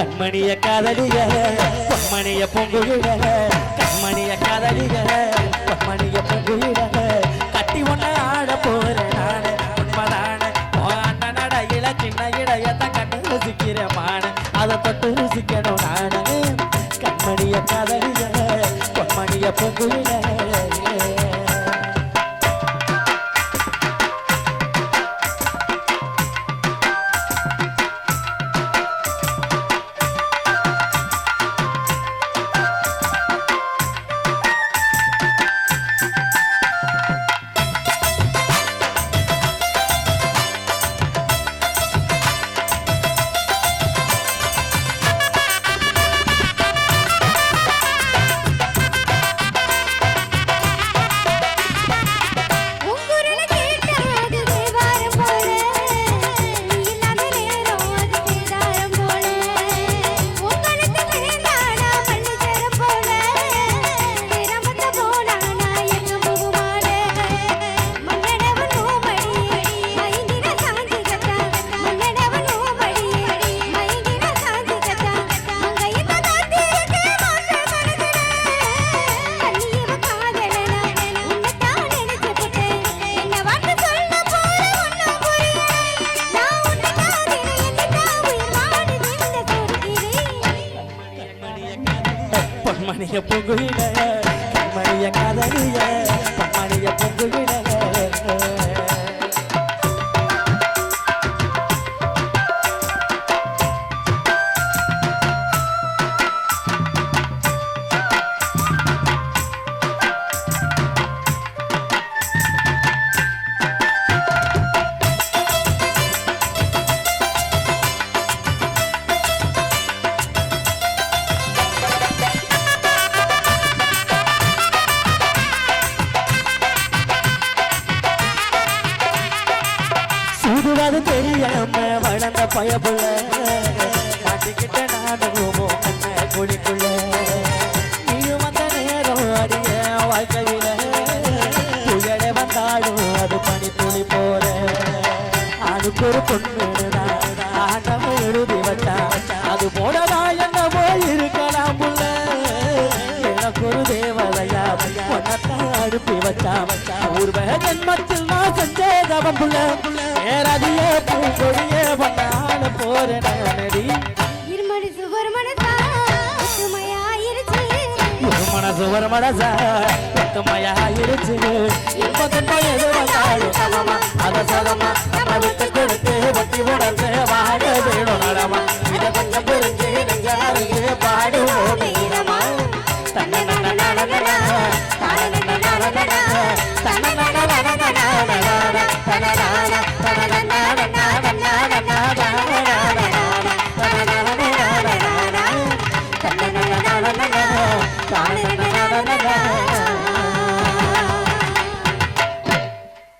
கண்மணிய காதலிய பொன்மணிய பொங்குகிட கண்மணிய காதலிய பொன்மணிய பொங்குகிட கட்டி ஒன்ன ஆட போற நானு உண்மைதான அண்ண நடையில சின்ன இடையத்தை கண்டு ருசிக்கிற மான அதை தொட்டு ருசிக்கணும் நானு கண்மணிய காதலிய பொன்மணிய பொங்குகிட பொன்மணிய பொங்குகிட கண்மணிய காதலிய பொன்மணிய பொங்குகிட சூதுவது தெரியாம வளர்ந்த பயப்புள்ள மாட்டிக்கிட்ட நானும் குழிக்குள்ள நீயும் வந்த நேரம் அறிய வாழ்க்கையில புயலே வந்தாலும் அது பனி துளி போற அதுக்கு ஒரு பொண்ணுதான் ஆட்டம் எழுதி வச்சா அது போலதா என்னவோ இருக்கலாம் புள்ள எனக்கு ஒரு தேவதையா பொண்ணத்தான் அனுப்பி வச்சா ஊர்வ ஜென்மத்தில் நான் செஞ்சேதவன் புள்ள ஏறதிய பூங்கொடியே பண்ணால போற நடி இருமணி சுவர் மனசா சுமையாயிருச்சு ஒரு மனசா சுமையாயிருச்சு இப்ப எது வந்தாலும் சமமா அத சதமா நம்ம விட்டு கொடுத்து பத்தி உணர்ந்து வாழ வேணும் நடமா இதை கொஞ்சம் புரிஞ்சு நெஞ்சாருக்கு பாடுவோம் வீரமா தன்ன தான